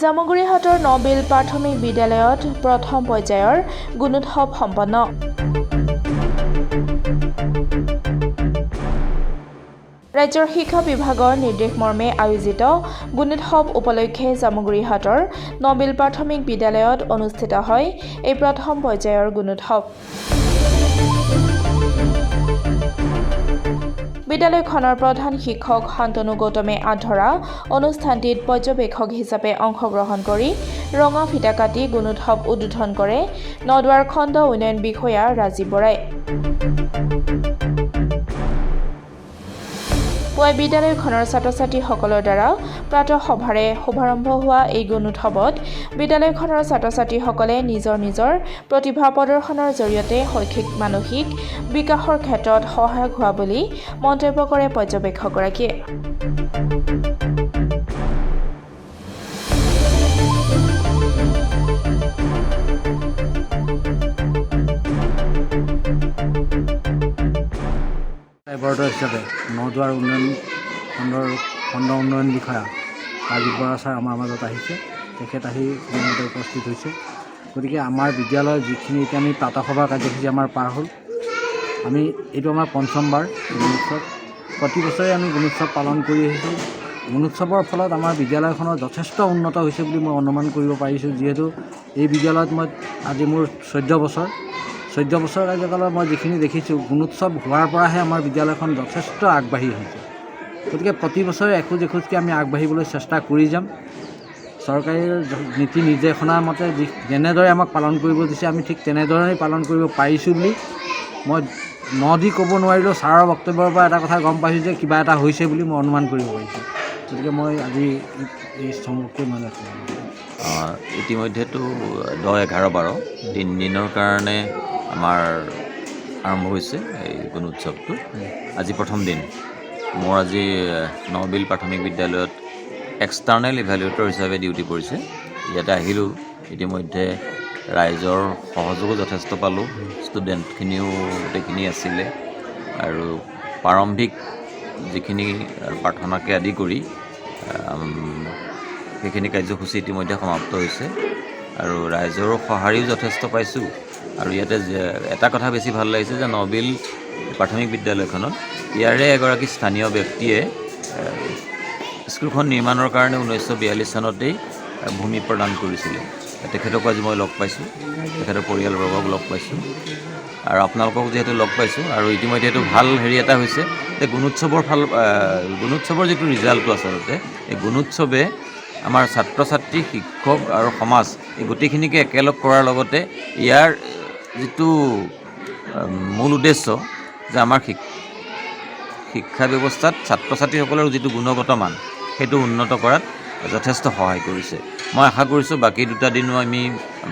জামুগুৰিহাটৰ নবিল প্ৰাথমিক বিদ্যালয়ত প্ৰথম পৰ্যায়ৰ গুণোৎসৱ সম্পন্ন। ৰাজ্যৰ শিক্ষা বিভাগৰ নিৰ্দেশ মৰ্মে আয়োজিত গুণোৎসৱ উপলক্ষে জামুগুৰিহাটৰ নবিল প্ৰাথমিক বিদ্যালয়ত অনুষ্ঠিত হয় এই প্ৰথম পৰ্যায়ৰ গুণোৎসৱ। বিদ্যালয়খনৰ প্ৰধান শিক্ষক শান্তনু গৌতমে আধৰা অনুষ্ঠানটিত পৰ্যবেক্ষক হিচাপে অংশগ্ৰহণ কৰি ৰঙা ফিতা কাটি গুণোৎসৱ উদ্বোধন কৰে নদুৱাৰ খণ্ড উন্নয়ন বিষয়া ৰাজীৱ বৰাই। পুৱাই বিদ্যালয়খনৰ ছাত্ৰ-ছাত্ৰীসকলৰ দ্বাৰা প্ৰাতঃসভাৰে শুভাৰম্ভ হোৱা এই গুণোৎসৱত বিদ্যালয়খনৰ ছাত্ৰ-ছাত্ৰীসকলে নিজৰ নিজৰ প্ৰতিভা প্ৰদৰ্শনৰ জৰিয়তে শৈক্ষিক মানসিক বিকাশৰ ক্ষেত্ৰত সহায়ক হোৱা বুলি মন্তব্য কৰে পৰ্যবেক্ষকগৰাকীয়ে। হিচাপে নদুৱাৰ খণ্ড উন্নয়ন বিষয়া ৰাজীৱ বৰা ছাৰ আমাৰ মাজত আহিছে। তেখেত আহি সময়মতে উপস্থিত হৈছে। গতিকে আমাৰ বিদ্যালয়ৰ যিখিনি এতিয়া আমি প্ৰাতঃসভাৰ কাৰ্যসূচী আমাৰ পাৰ হ'ল। আমি এইটো আমাৰ পঞ্চমবাৰ গুণোৎসৱ। প্ৰতি বছৰে আমি গুণোৎসৱ পালন কৰি আহিছোঁ। গুণোৎসৱৰ ফলত আমাৰ বিদ্যালয়খনৰ যথেষ্ট উন্নত হৈছে বুলি মই অনুমান কৰিব পাৰিছোঁ। যিহেতু এই বিদ্যালয়ত মই আজি মোৰ 14 বছৰ কাৰ্যকালত মই যিখিনি দেখিছোঁ, গুণোৎসৱ হোৱাৰ পৰাহে আমাৰ বিদ্যালয়খন যথেষ্ট আগবাঢ়ি আহিছে। গতিকে প্ৰতি বছৰে এখোজ এখোজকৈ আমি আগবাঢ়িবলৈ চেষ্টা কৰি যাম। চৰকাৰী নীতি নিৰ্দেশনাৰ মতে যেনেদৰে আমাক পালন কৰিব দিছে, আমি ঠিক তেনেদৰেই পালন কৰিব পাৰিছোঁ বুলি মই দি ক'ব নোৱাৰিলেও ছাৰৰ বক্তব্যৰ পৰা এটা কথা গম পাইছোঁ যে কিবা এটা হৈছে বুলি মই অনুমান কৰিব পাৰিছোঁ। গতিকে মই আজি এই চমুকৈ মানে ইতিমধ্যেতো 10, 11, 12 তিনিদিনৰ কাৰণে আমাৰ আৰম্ভ হৈছে এই গুণোৎসৱটো। আজি প্ৰথম দিন। মোৰ আজি নবিল প্ৰাথমিক বিদ্যালয়ত এক্সটাৰ্নেল ইভেলুৱেটৰ হিচাপে ডিউটি পৰিছে। ইয়াতে আহিলোঁ। ইতিমধ্যে ৰাইজৰ সহযোগো যথেষ্ট পালোঁ। ষ্টুডেণ্টখিনিও গোটেইখিনি আছিলে আৰু প্ৰাৰম্ভিক যিখিনি প্ৰাৰ্থনাকে আদি কৰি সেইখিনি কাৰ্যসূচী ইতিমধ্যে সমাপ্ত হৈছে আৰু ৰাইজৰো সঁহাৰিও যথেষ্ট পাইছোঁ। আৰু ইয়াতে এটা কথা বেছি ভাল লাগিছে যে নবিল প্ৰাথমিক বিদ্যালয়খনত ইয়াৰে এগৰাকী স্থানীয় ব্যক্তিয়ে স্কুলখন নিৰ্মাণৰ কাৰণে 1942 চনতেই ভূমি প্ৰদান কৰিছিলে। তেখেতকো আজি মই লগ পাইছোঁ, তেখেতৰ পৰিয়ালবৰ্গক লগ পাইছোঁ আৰু আপোনালোকক যিহেতু লগ পাইছোঁ। আৰু ইতিমধ্যে এইটো ভাল এটা হৈছে যে গুণোৎসৱৰ যিটো ৰিজাল্টটো আচলতে এই গুণোৎসৱে আমাৰ ছাত্ৰ ছাত্ৰী, শিক্ষক আৰু সমাজ এই গোটেইখিনিকে একেলগ কৰাৰ লগতে ইয়াৰ যিটো মূল উদ্দেশ্য যে আমাৰ শিক্ষা ব্যৱস্থাত ছাত্ৰ ছাত্ৰীসকলৰ যিটো গুণগত মান সেইটো উন্নত কৰাত যথেষ্ট সহায় কৰিছে। মই আশা কৰিছোঁ বাকী 2টা দিনো আমি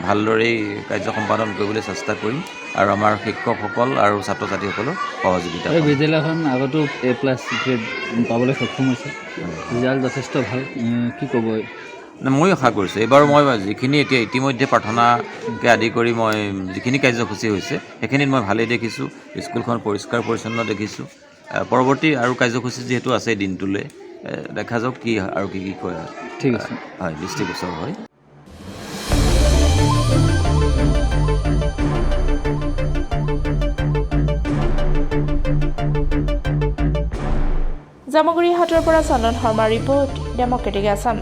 ভালদৰেই কাৰ্য সম্পাদন কৰিবলৈ চেষ্টা কৰিম আৰু আমাৰ শিক্ষকসকল আৰু ছাত্ৰ ছাত্ৰীসকলৰ সহযোগিতা। বিদ্যালয়খন আগতো A+ গ্ৰেড পাবলৈ সক্ষম হৈছে। ৰিজাল্ট যথেষ্ট ভাল। কি ক'ব? ময়ো আশা কৰিছোঁ এইবাৰ মই যিখিনি ইতিমধ্যে প্ৰাৰ্থনাকে আদি কৰি মই যিখিনি কাৰ্যসূচী হৈছে সেইখিনিত মই ভালেই দেখিছোঁ। স্কুলখন পৰিষ্কাৰ পৰিচ্ছন্ন দেখিছোঁ। পৰৱৰ্তী আৰু কাৰ্যসূচী যিহেতু আছে দিনটোলৈ, দেখা যাওক কি আৰু কি কয়। ঠিক আছে। হয়, দৃষ্টিগোচৰ হয়। জামুগুৰিহাটৰ পৰা চন্দন শৰ্মাৰ ৰিপৰ্ট, ডেমক্ৰেটিক আছাম।